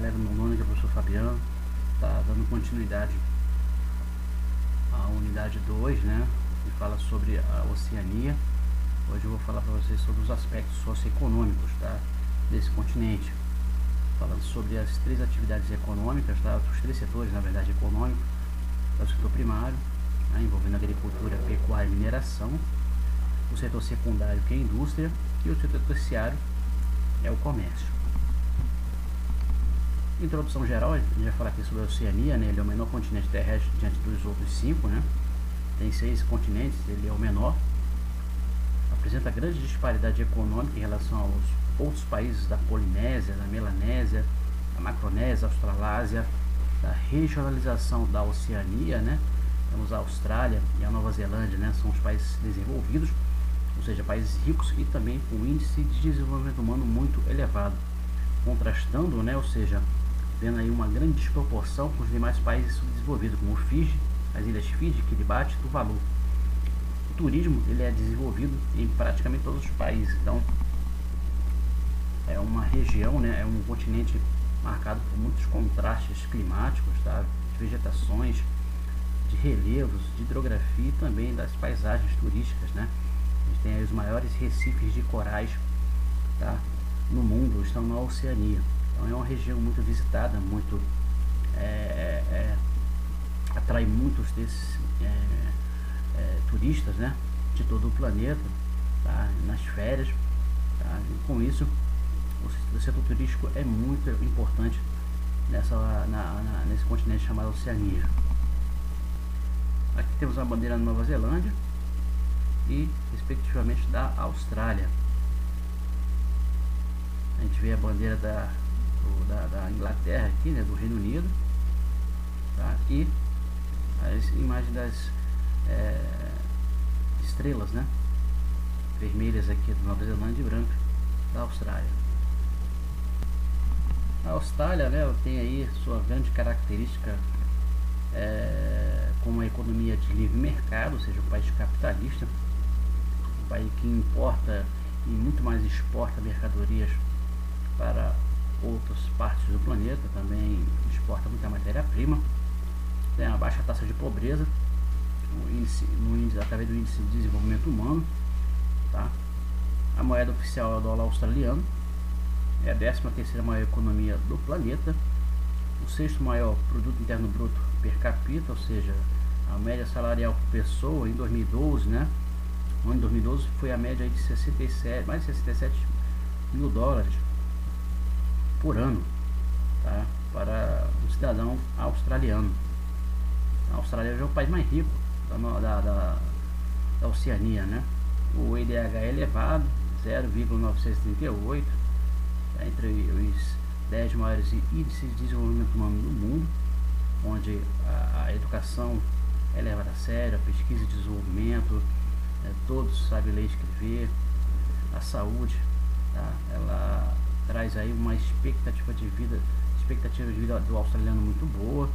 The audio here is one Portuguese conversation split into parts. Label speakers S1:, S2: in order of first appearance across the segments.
S1: galera, meu nome é o professor Fabiano, tá dando continuidade à unidade 2, né, que fala sobre a Oceania. Hoje eu vou falar para vocês sobre os aspectos socioeconômicos, tá, desse continente, falando sobre as três atividades econômicas, tá, os três setores, na verdade, econômicos. É o setor primário, né, envolvendo agricultura, pecuária e mineração, o setor secundário, que é a indústria, e o setor terciário é o comércio. Introdução geral, a gente vai falar aqui sobre a Oceania, né? Ele é o menor continente terrestre diante dos outros 5, né? Tem 6 continentes, ele é o menor. Apresenta grande disparidade econômica em relação aos outros países da Polinésia, da Melanésia, da Macronésia, Australásia, da regionalização da Oceania, né? Temos a Austrália e a Nova Zelândia, né? São os países desenvolvidos, ou seja, países ricos e também com índice de desenvolvimento humano muito elevado, contrastando, né? Ou seja, vendo aí uma grande desproporção com os demais países subdesenvolvidos, como o Fiji, as ilhas Fiji, Kiribati e Tuvalu. O turismo ele é desenvolvido em praticamente todos os países, então é uma região, né, é um continente marcado por muitos contrastes climáticos, tá, de vegetações, de relevos, de hidrografia e também das paisagens turísticas, né. A gente tem aí os maiores recifes de corais, tá, no mundo, estão na Oceania. Então é uma região muito visitada, muito atrai muitos desses turistas, né, de todo o planeta, tá, nas férias, tá, e com isso o setor turístico é muito importante nesse continente chamado Oceania. Aqui temos a bandeira da Nova Zelândia e respectivamente da Austrália. A gente vê a bandeira da Inglaterra aqui, né, do Reino Unido, tá? E as imagens das estrelas, né, vermelhas aqui da Nova Zelândia e branca da Austrália. A Austrália, né, ela tem aí sua grande característica como a economia de livre mercado, ou seja, um país capitalista, um país que importa e muito mais exporta mercadorias para outras partes do planeta, também exporta muita matéria-prima, tem uma baixa taxa de pobreza, através do índice de desenvolvimento humano, tá? A moeda oficial é o dólar australiano, é a 13ª maior economia do planeta, o 6º maior produto interno bruto per capita, ou seja, a média salarial por pessoa em 2012, né? No ano de 2012 foi a média de mais de 67 mil dólares por ano, tá, para um cidadão australiano. A Austrália já é o país mais rico da Oceania, né? O IDH é elevado, 0,938, tá, entre os 10 maiores índices de desenvolvimento humano do mundo, onde a educação é levada a sério, a pesquisa e desenvolvimento, todos sabem ler e escrever, a saúde, tá, ela traz aí uma expectativa de vida do australiano muito boa,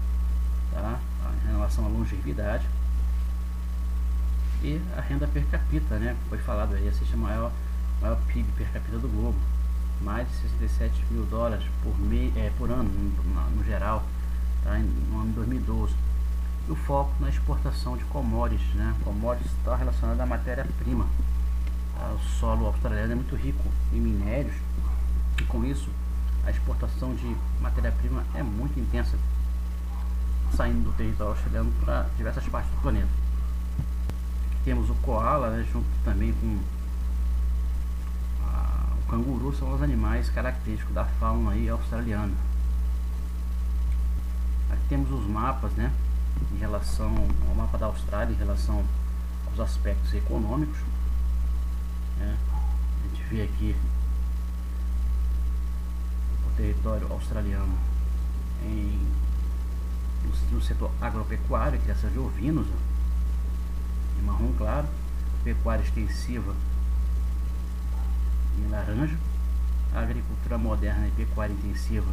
S1: tá, em relação à longevidade. E a renda per capita, né, foi falado aí, essa é a maior PIB per capita do globo, mais de 67 mil dólares por ano no geral, tá, no ano de 2012. E o foco na exportação de commodities, né, commodities está relacionado à matéria-prima. O solo australiano é muito rico em minérios e com isso a exportação de matéria-prima é muito intensa, saindo do território australiano para diversas partes do planeta. Aqui temos o koala, né, junto também com o canguru, são os animais característicos da fauna aí australiana. Aqui temos os mapas, né, em relação ao mapa da Austrália, em relação aos aspectos econômicos, né. A gente vê aqui o território australiano no setor agropecuário, criação de ovinos, em marrom claro, pecuária extensiva em laranja, a agricultura moderna e pecuária intensiva,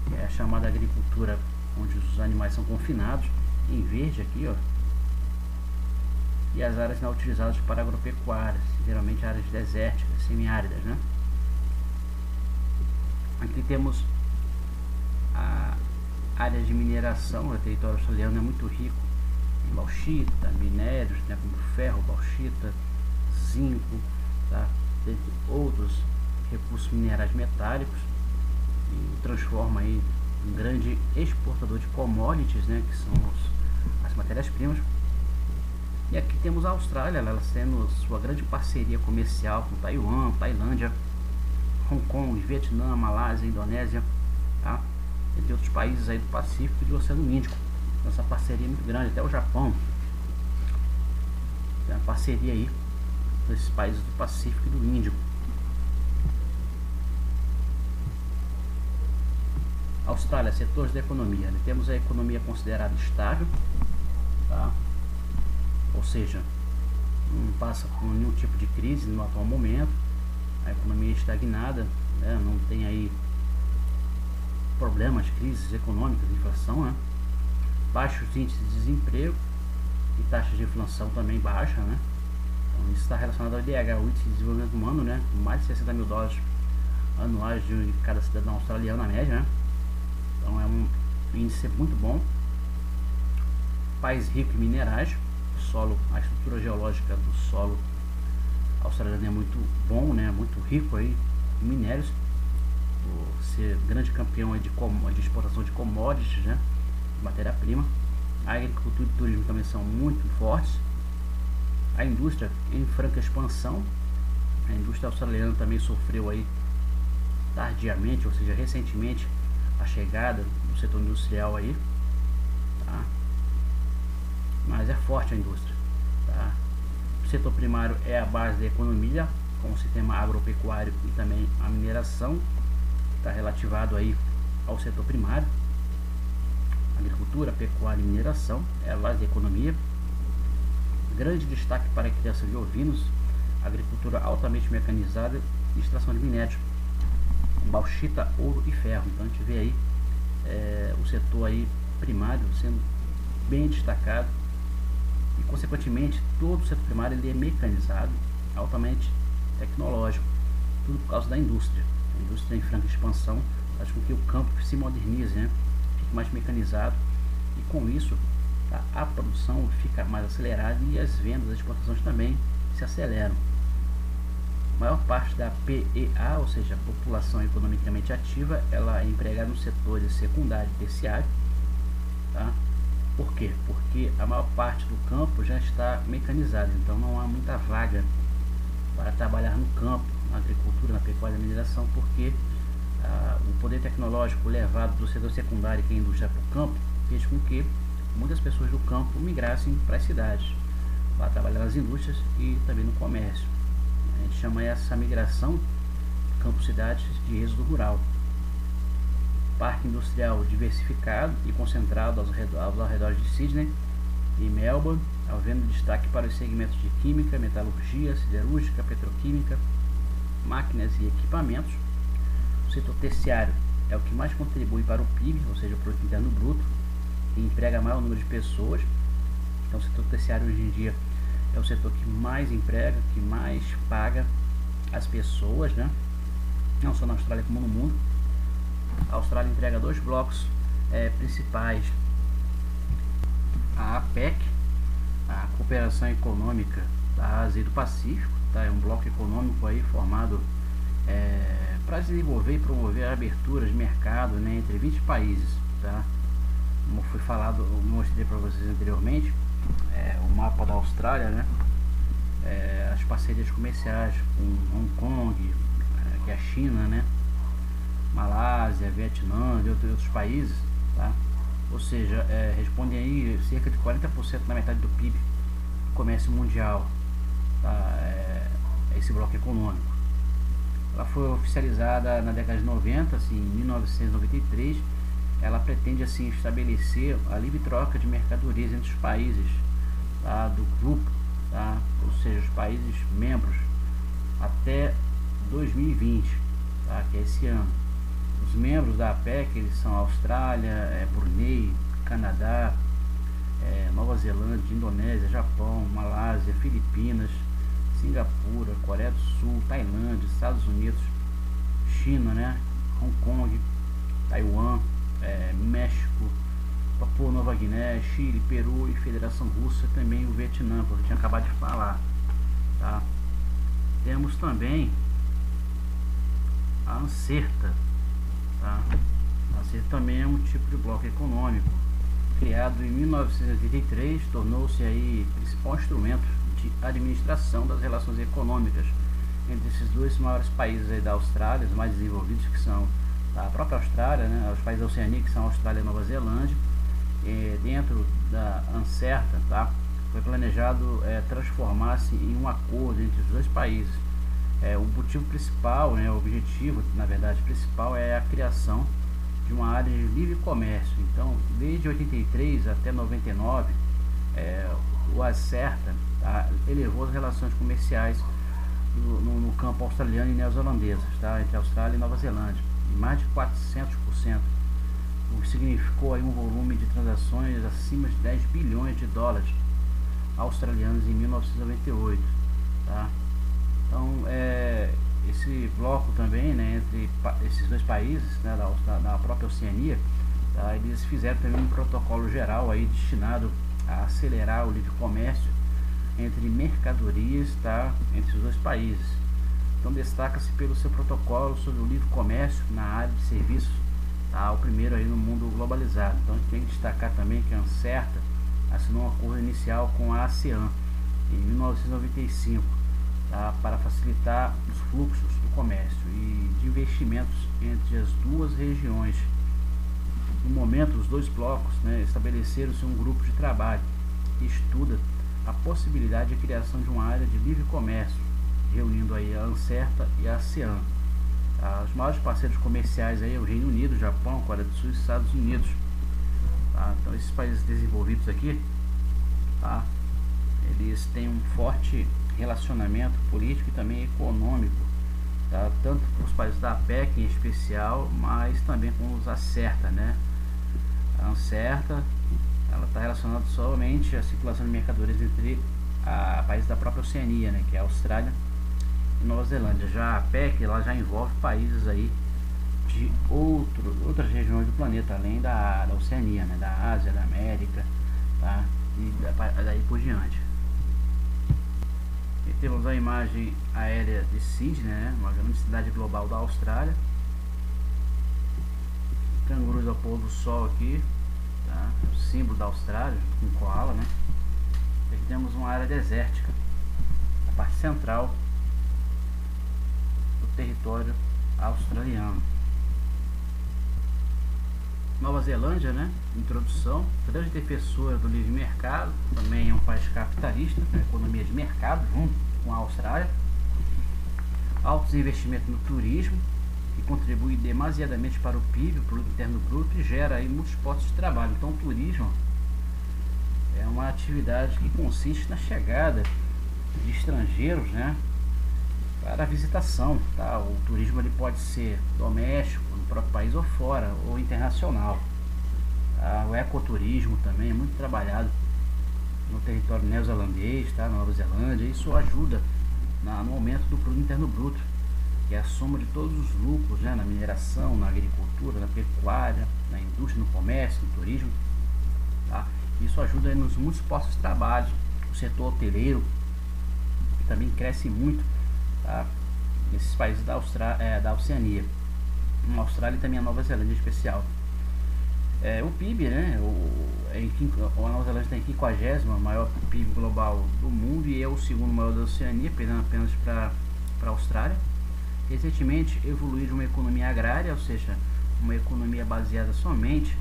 S1: que é a chamada agricultura onde os animais são confinados, em verde aqui, ó, e as áreas não utilizadas para agropecuárias, geralmente áreas desérticas, semiáridas, né? Aqui temos áreas de mineração. O território australiano é muito rico em bauxita, minérios, né, como ferro, bauxita, zinco, tá? Dentre outros recursos minerais metálicos, e transforma aí um grande exportador de commodities, né, que são as matérias-primas. E aqui temos a Austrália, ela tendo sua grande parceria comercial com Taiwan, Tailândia, Hong Kong, Vietnã, Malásia, Indonésia, tá? Entre outros países aí do Pacífico e do Oceano Índico. Essa parceria é muito grande, até o Japão tem uma parceria aí desses países do Pacífico e do Índico. Austrália, setores da economia, né? Temos a economia considerada estável, tá? Ou seja, não passa por nenhum tipo de crise no atual momento. A economia é estagnada, né? Não tem aí problemas, crises econômicas, inflação, né? Baixos índices de desemprego e taxas de inflação também baixa, né? Então, isso está relacionado ao IDH, o Índice de Desenvolvimento Humano, né? Com mais de 60 mil dólares anuais de cada cidadão australiano na média, né? Então é um índice muito bom. País rico em minerais, solo, a estrutura geológica do solo australiano é muito bom, né? Muito rico aí em minérios. Por ser grande campeão aí de exportação de commodities, né? Matéria-prima. A agricultura e o turismo também são muito fortes. A indústria em franca expansão. A indústria australiana também sofreu aí tardiamente, ou seja, recentemente, a chegada do setor industrial aí, tá? Mas é forte a indústria, tá? O setor primário é a base da economia, com o sistema agropecuário e também a mineração, está relativado aí ao setor primário. Agricultura, pecuária e mineração é a base da economia. Grande destaque para a criação de ovinos, agricultura altamente mecanizada e extração de minérios, bauxita, ouro e ferro. Então a gente vê aí o setor aí primário sendo bem destacado, e consequentemente todo o setor primário ele é mecanizado, altamente tecnológico, tudo por causa da indústria. A indústria em franca expansão faz com que o campo se modernize, né? Fique mais mecanizado, e com isso, tá, a produção fica mais acelerada e as vendas, as exportações também se aceleram. A maior parte da PEA, ou seja, a população economicamente ativa, ela é empregada nos setores secundário e terciário, tá? Por quê? Porque a maior parte do campo já está mecanizado, então não há muita vaga para trabalhar no campo, na agricultura, na pecuária e na mineração, porque o poder tecnológico levado do setor secundário, que é a indústria, para o campo, fez com que muitas pessoas do campo migrassem para as cidades, para trabalhar nas indústrias e também no comércio. A gente chama essa migração campo-cidades de êxodo rural. Parque industrial diversificado e concentrado aos arredores de Sydney e Melbourne, havendo destaque para os segmentos de química, metalurgia, siderúrgica, petroquímica, máquinas e equipamentos. O setor terciário é o que mais contribui para o PIB, ou seja, o Produto Interno Bruto, e emprega maior número de pessoas. Então o setor terciário hoje em dia é o setor que mais emprega, que mais paga as pessoas, né? Não só na Austrália como no mundo. A Austrália entrega dois blocos principais: a APEC, a Cooperação Econômica da Ásia e do Pacífico, tá? É um bloco econômico aí formado para desenvolver e promover a abertura de mercado, né, entre 20 países, tá? Como foi falado, eu mostrei para vocês anteriormente, o mapa da Austrália, né? As parcerias comerciais com Hong Kong, que é a China, né? Malásia, Vietnã e outros países, tá? Ou seja, respondem aí cerca de 40% na metade do PIB do comércio mundial, tá? Esse bloco econômico. Ela foi oficializada na década de 90, assim, em 1993. Ela pretende assim estabelecer a livre troca de mercadorias entre os países, tá, do grupo, tá? Ou seja, os países membros, até 2020, tá? Que é esse ano. Os membros da APEC, eles são Austrália, Brunei, Canadá, Nova Zelândia, Indonésia, Japão, Malásia, Filipinas, Singapura, Coreia do Sul, Tailândia, Estados Unidos, China, né? Hong Kong, Taiwan, México, Papua Nova Guiné, Chile, Peru e Federação Russa, também o Vietnã, como eu tinha acabado de falar, tá? Temos também a ANCERTA, tá? A ANCERTA também é um tipo de bloco econômico, criado em 1983, tornou-se aí principal instrumento de administração das relações econômicas entre esses dois maiores países aí da Austrália, os mais desenvolvidos, que são a própria Austrália, né, os países da Oceania, que são a Austrália e Nova Zelândia. E dentro da ANCERTA, tá, foi planejado transformar-se em um acordo entre os dois países. O motivo principal, né, o objetivo, na verdade, principal é a criação de uma área de livre comércio. Então, desde 83 até 99, o ANCERTA elevou as relações comerciais no campo australiano e neozelandesas, tá, entre Austrália e Nova Zelândia, em mais de 400%, o que significou aí um volume de transações acima de 10 bilhões de dólares australianos em 1998, tá? Então, esse bloco também, né, entre esses dois países, né, da própria Oceania, tá, eles fizeram também um protocolo geral aí destinado a acelerar o livre comércio entre mercadorias, tá, entre os dois países. Então, destaca-se pelo seu protocolo sobre o livre comércio na área de serviços, tá, o primeiro aí no mundo globalizado. Então, a gente tem que destacar também que a ANCERTA assinou um acordo inicial com a ASEAN em 1995, tá, para facilitar os fluxos do comércio e de investimentos entre as duas regiões. No momento, os dois blocos, né, estabeleceram-se um grupo de trabalho que estuda a possibilidade de criação de uma área de livre comércio, reunindo aí a ANCERTA e a ASEAN. Os maiores parceiros comerciais aí é o Reino Unido, Japão, Coreia do Sul e Estados Unidos. Tá? Então, esses países desenvolvidos aqui, tá, eles têm um forte relacionamento político e também econômico, tá? Tanto com os países da APEC em especial, mas também com os ANCERTA, né? A ANCERTA, ela está relacionada somente à circulação de mercadorias entre países da própria Oceania, né, que é a Austrália e Nova Zelândia. Já a APEC, ela já envolve países aí de outras regiões do planeta, além da Oceania, né, da Ásia, da América, tá? E daí por diante. E temos a imagem aérea de Sydney, né, uma grande cidade global da Austrália. Cangurus ao pôr do sol aqui, tá? O símbolo da Austrália, com koala, né? Aqui temos uma área desértica, a parte central do território australiano. Nova Zelândia, né? Introdução, grande defensora do livre mercado, também é um país capitalista, com economia de mercado, junto com a Austrália. Altos investimentos no turismo, que contribui demasiadamente para o PIB, o Produto Interno Bruto, e gera aí muitos postos de trabalho. Então, o turismo é uma atividade que consiste na chegada de estrangeiros, né, para a visitação, tá? O turismo ele pode ser doméstico, no próprio país ou fora, ou internacional, tá? O ecoturismo também é muito trabalhado no território neozelandês, tá? Na Nova Zelândia. Isso ajuda no aumento do Produto Interno Bruto, que é a soma de todos os lucros, né, na mineração, na agricultura, na pecuária, na indústria, no comércio, no turismo, tá? Isso ajuda aí nos muitos postos de trabalho, o setor hoteleiro, que também cresce muito, tá, nesses países da Oceania, na Austrália e também a Nova Zelândia em especial. O PIB, né, a Nova Zelândia tem a 50ª maior PIB global do mundo e é o segundo maior da Oceania, perdendo apenas para a Austrália. Recentemente evoluiu de uma economia agrária, ou seja, uma economia baseada somente,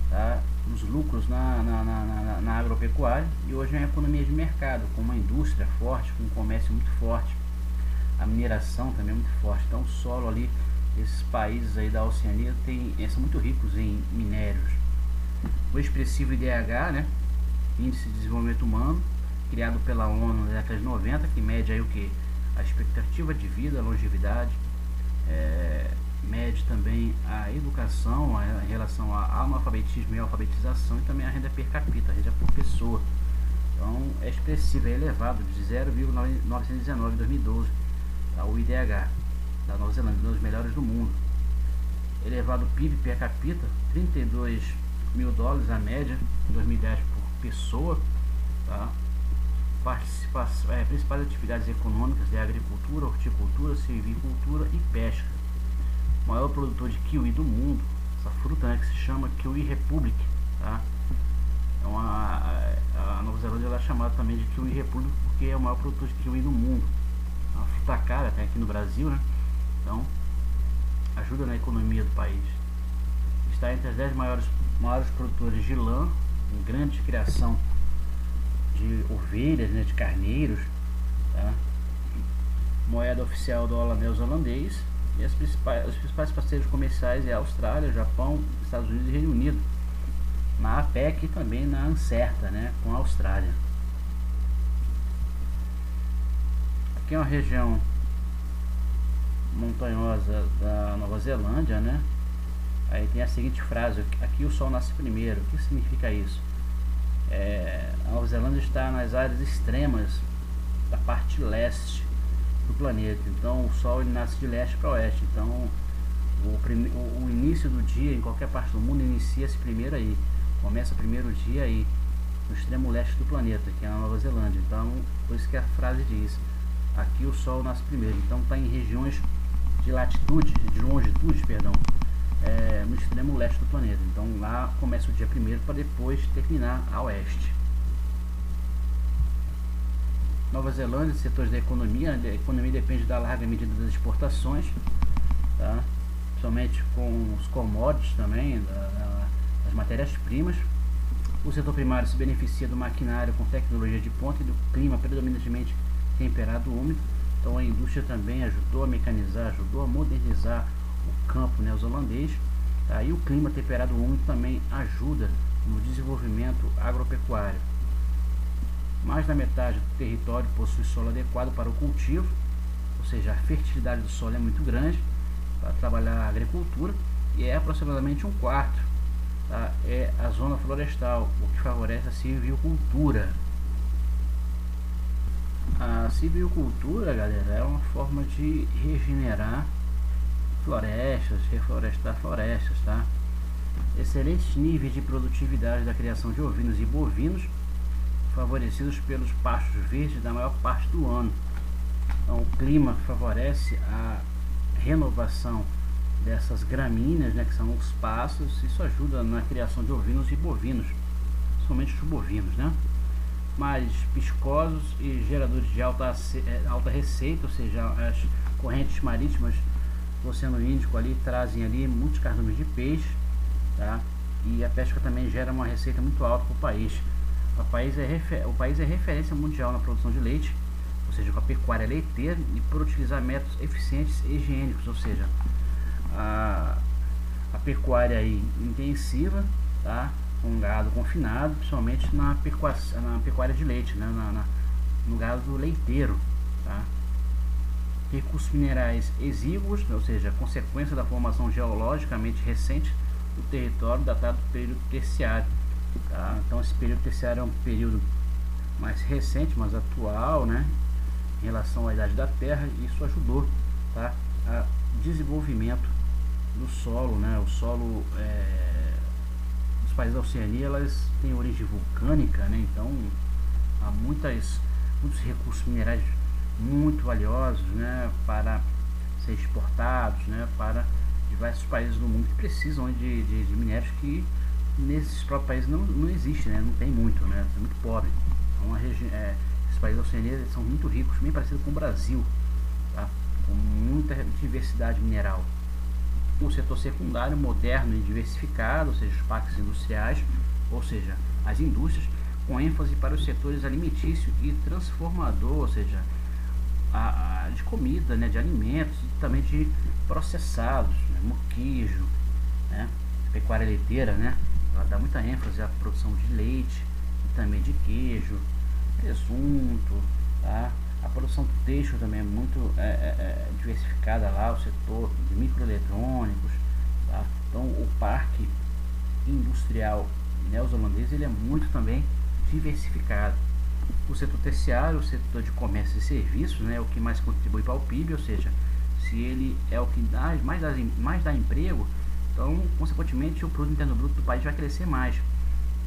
S1: tá, nos lucros na agropecuária, e hoje é uma economia de mercado, com uma indústria forte, com um comércio muito forte, a mineração também é muito forte. Então, o solo ali, esses países aí da Oceania são muito ricos em minérios. O expressivo IDH, né, Índice de Desenvolvimento Humano, criado pela ONU na década de 90, que mede aí o que? A expectativa de vida, a longevidade, mede também a educação, em relação ao analfabetismo e alfabetização, e também a renda per capita, a renda por pessoa. Então, é expressivo, é elevado, de 0,919 em 2012, tá? O IDH da Nova Zelândia, um dos melhores do mundo. Ele elevado PIB per capita, 32 mil dólares a média em 2010 por pessoa, tá? Principais atividades econômicas é agricultura, horticultura, silvicultura e pesca. O maior produtor de kiwi do mundo, essa fruta, né, que se chama Kiwi Republic, tá? Então a Nova Zelândia ela é chamada também de Kiwi Republic porque é o maior produtor de kiwi do mundo. É uma fruta cara, até aqui no Brasil, né? Então ajuda na economia do país. Está entre as 10 maiores produtores de lã, em grande criação de ovelhas, né, de carneiros, tá? Moeda oficial do dólar neozelandês. E os principais parceiros comerciais é a Austrália, Japão, Estados Unidos e Reino Unido. Na APEC e também na ANCERTA, né, com a Austrália. Aqui é uma região montanhosa da Nova Zelândia, né? Aí tem a seguinte frase: aqui o sol nasce primeiro. O que significa isso? A Nova Zelândia está nas áreas extremas da parte leste do planeta, então o sol ele nasce de leste para oeste. Então o início do dia em qualquer parte do mundo inicia-se primeiro aí, começa o primeiro dia aí no extremo leste do planeta, que é a Nova Zelândia. Então por isso que a frase diz: aqui o sol nasce primeiro. Então está em regiões de latitude, de longitude, perdão, no extremo leste do planeta. Então lá começa o dia primeiro para depois terminar a oeste. Nova Zelândia, setores da economia. A economia depende da larga medida das exportações, tá? Somente com os commodities também, das matérias-primas. O setor primário se beneficia do maquinário com tecnologia de ponta e do clima predominantemente temperado úmido. Então a indústria também ajudou a mecanizar, ajudou a modernizar o campo neozelandês, tá? E o clima temperado úmido também ajuda no desenvolvimento agropecuário. Mais da metade do território possui solo adequado para o cultivo, ou seja, a fertilidade do solo é muito grande para trabalhar a agricultura, e é aproximadamente um quarto, tá? É a zona florestal, o que favorece a silvicultura. A silvicultura, galera, é uma forma de regenerar florestas, reflorestar florestas, tá? Excelentes níveis de produtividade da criação de ovinos e bovinos, favorecidos pelos pastos verdes da maior parte do ano. Então o clima favorece a renovação dessas gramíneas, né, que são os pastos. Isso ajuda na criação de ovinos e bovinos, somente os bovinos, né? Mares piscosos e geradores de alta receita, ou seja, as correntes marítimas do Oceano Índico ali trazem ali muitos cardumes de peixe, tá? E a pesca também gera uma receita muito alta para o país. O país é referência mundial na produção de leite, ou seja, com a pecuária leiteira, e por utilizar métodos eficientes e higiênicos, ou seja, a pecuária aí intensiva, tá? Com gado confinado, principalmente na pecuária de leite, né? No gado leiteiro, tá? Recursos minerais exíguos, ou seja, consequência da formação geologicamente recente do território datado do período terciário, tá? Então esse período terciário é um período mais recente, mais atual, né, em relação à idade da Terra, e isso ajudou, tá, a desenvolvimento do solo, né? O solo dos países da Oceania, elas têm origem vulcânica, né? Então há muitos recursos minerais muito valiosos, né, para ser exportados, né, para diversos países do mundo que precisam de minérios que nesses próprios países não existe, né, não tem muito, né, é muito pobre. Então, esses países da Oceania são muito ricos, bem parecido com o Brasil, tá, com muita diversidade mineral. O setor secundário moderno e diversificado, ou seja, os parques industriais, ou seja, as indústrias, com ênfase para os setores alimentício e transformador, ou seja, de comida, né, de alimentos e também de processados, né, queijo, né, pecuária leiteira, né, ela dá muita ênfase à produção de leite e também de queijo, presunto, tá? A produção do têxtil também é muito diversificada lá, o setor de microeletrônicos, tá? Então o parque industrial neozelandês ele é muito também diversificado. O setor terciário, o setor de comércio e serviços, né, é o que mais contribui para o PIB, ou seja, se ele é o que mais dá emprego, Então, consequentemente, o produto interno bruto do país vai crescer mais,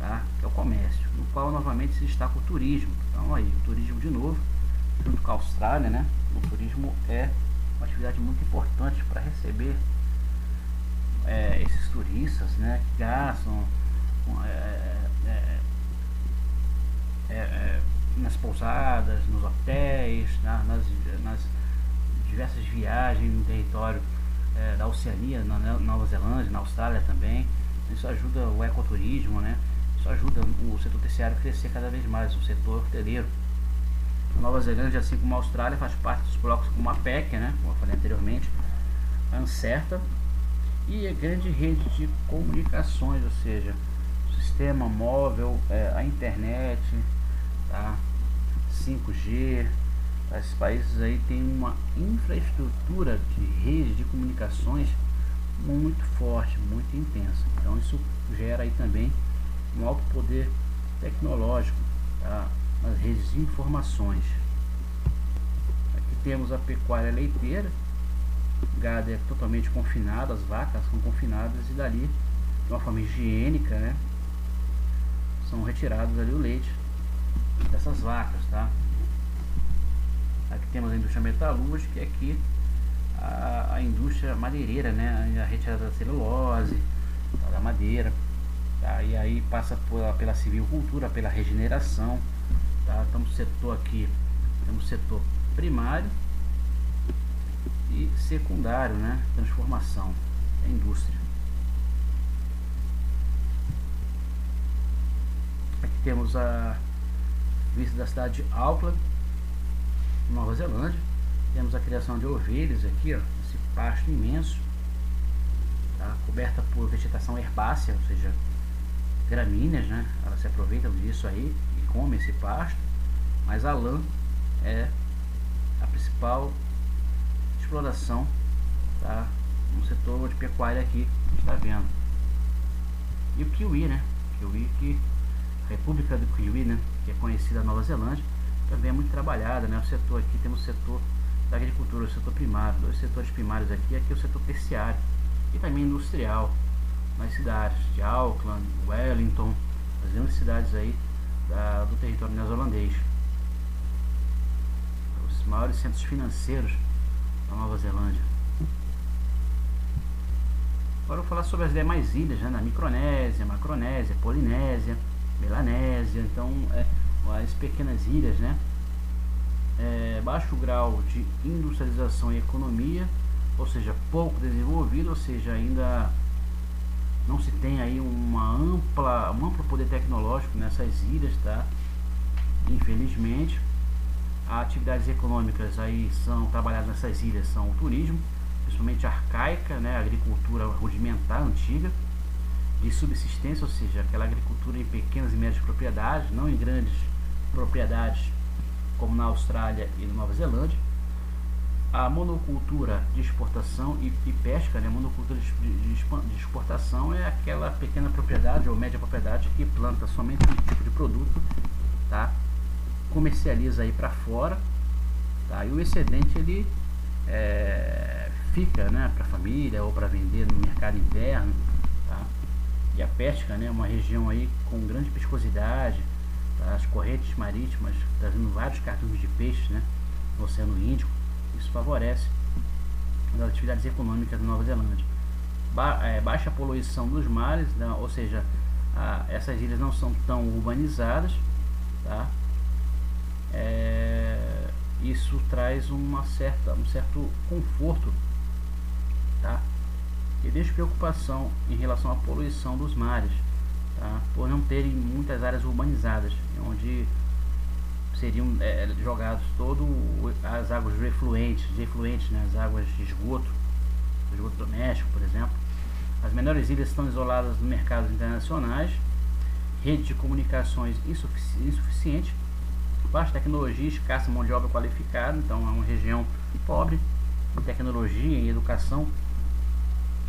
S1: tá? Que é o comércio, no qual novamente se destaca o turismo. Então aí, o turismo de novo, junto com a Austrália, né? O turismo é uma atividade muito importante para receber esses turistas, né? Que gastam nas pousadas, nos hotéis, nas diversas viagens no território da Oceania, na Nova Zelândia, na Austrália também. Isso ajuda o ecoturismo, né? Isso ajuda o setor terciário a crescer cada vez mais, o setor hoteleiro. A Nova Zelândia, assim como a Austrália, faz parte dos blocos como a PEC, né? Como eu falei anteriormente, a ANCERTA e a grande rede de comunicações, ou seja, o sistema móvel, a internet, tá? 5G. Esses países aí têm uma infraestrutura de rede de comunicações muito forte, muito intensa. Então isso gera aí também um alto poder tecnológico, tá? Nas redes de informações. Aqui temos a pecuária leiteira. O gado é totalmente confinado, as vacas são confinadas e dali, de uma forma higiênica, né, são retirados ali o leite dessas vacas, tá? Aqui temos a indústria metalúrgica e aqui a indústria madeireira, né? A retirada da celulose, da madeira, tá? E aí passa pela silvicultura, pela regeneração, tá? Então no setor aqui temos setor primário e secundário, né? Transformação, a indústria. Aqui temos a vista da cidade de Auckland, Nova Zelândia. Temos a criação de ovelhas aqui, ó, esse pasto imenso, tá? Coberta por vegetação herbácea, ou seja, gramíneas, né? Elas se aproveitam disso aí e comem esse pasto, mas a lã é a principal exploração, tá? No setor de pecuária aqui, a gente está vendo. E o kiwi, né? A República do Kiwi, né? Que é conhecida na Nova Zelândia, também é muito trabalhada, né? O setor aqui, temos o setor da agricultura, o setor primário, dois setores primários aqui é o setor terciário e também industrial, nas cidades de Auckland, Wellington, as grandes cidades aí do território neozelandês, os maiores centros financeiros da Nova Zelândia. Agora eu vou falar sobre as demais ilhas, né? Na Micronésia, Macronésia, Polinésia, Melanésia. Então as pequenas ilhas, né? Baixo grau de industrialização e economia, ou seja, pouco desenvolvido, ou seja, ainda não se tem aí um amplo poder tecnológico nessas ilhas, tá? Infelizmente, as atividades econômicas aí são trabalhadas nessas ilhas são o turismo, principalmente arcaica, né? A agricultura rudimentar antiga, de subsistência, ou seja, aquela agricultura em pequenas e médias propriedades, não em grandes propriedades como na Austrália e na Nova Zelândia. A monocultura de exportação e pesca, né? Monocultura de exportação é aquela pequena propriedade ou média propriedade que planta somente um tipo de produto, tá? Comercializa aí para fora, tá? E o excedente ele fica, né, para a família ou para vender no mercado interno, tá? E a pesca, né, é uma região aí com grande pescosidade, tá? As correntes marítimas trazendo vários cardumes de peixes, né, no Oceano Índico. Isso favorece as atividades econômicas da Nova Zelândia. Baixa poluição dos mares, né? Ou seja, essas ilhas não são tão urbanizadas, tá? Isso traz um certo conforto, tá? E despreocupação em relação à poluição dos mares, tá? Por não terem muitas áreas urbanizadas, onde seriam jogados todas as águas refluentes, né? As águas de esgoto doméstico, por exemplo. As menores ilhas estão isoladas nos mercados internacionais, rede de comunicações insuficiente, baixa tecnologia, escassa mão de obra qualificada. Então é uma região pobre em tecnologia, em educação,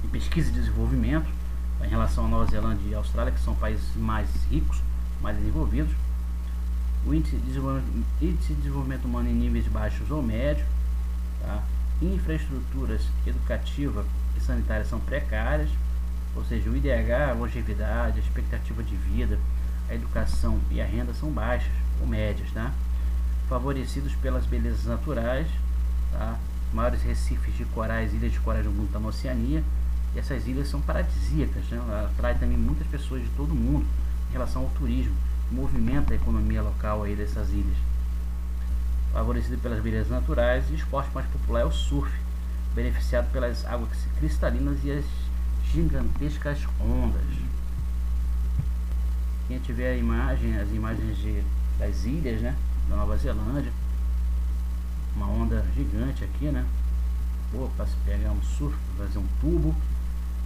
S1: em pesquisa e desenvolvimento, em relação à Nova Zelândia e Austrália, que são países mais ricos, mais desenvolvidos. O índice de desenvolvimento humano em níveis baixos ou médios, tá? Infraestruturas educativa e sanitárias são precárias, Ou seja, o IDH, a longevidade, a expectativa de vida, a educação e a renda são baixas ou médias, tá? Favorecidos pelas belezas naturais, tá? Maiores recifes de corais, ilhas de corais do mundo estão na Oceania, e essas ilhas são paradisíacas, né? Atrai também muitas pessoas de todo mundo em relação ao turismo, movimenta a economia local aí dessas ilhas. Favorecido pelas belezas naturais, e o esporte mais popular é o surf, beneficiado pelas águas cristalinas e as gigantescas ondas. Quem tiver a imagem, as imagens das ilhas, né, da Nova Zelândia, uma onda gigante aqui, né, boa para se pegar um surf, fazer um tubo.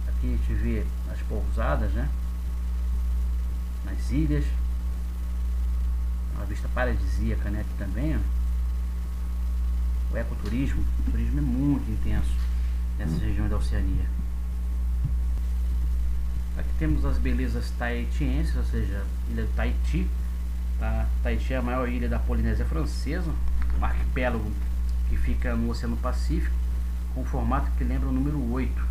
S1: Aqui a gente vê as pousadas, né, nas ilhas, uma vista paradisíaca, né, aqui também, ó. O ecoturismo, o turismo é muito intenso nessas regiões da Oceania. Aqui temos as belezas tahitienses, ou seja, ilha do Tahiti. Tá? Tahiti é a maior ilha da Polinésia Francesa, um arquipélago que fica no Oceano Pacífico, com um formato que lembra o número 8.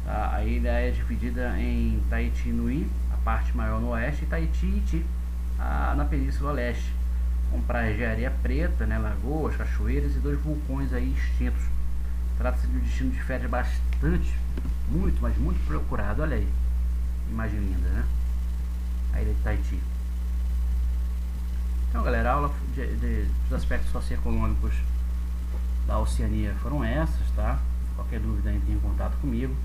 S1: Tá? A ilha é dividida em Tahiti Nui, a parte maior no oeste, e Tahiti Iti, na Península Leste, com praias de areia preta, né, lagoas, cachoeiras e 2 vulcões aí extintos. Trata-se de um destino de férias bastante, mas muito procurado. Olha aí, imagem linda, né? A ilha de Tahiti. Então, galera, a aula dos aspectos socioeconômicos da Oceania foram essas, tá? Qualquer dúvida, entre em contato comigo.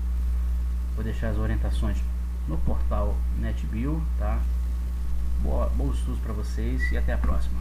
S1: Vou deixar as orientações no portal NetBio, tá? Bons estudos para vocês e até a próxima.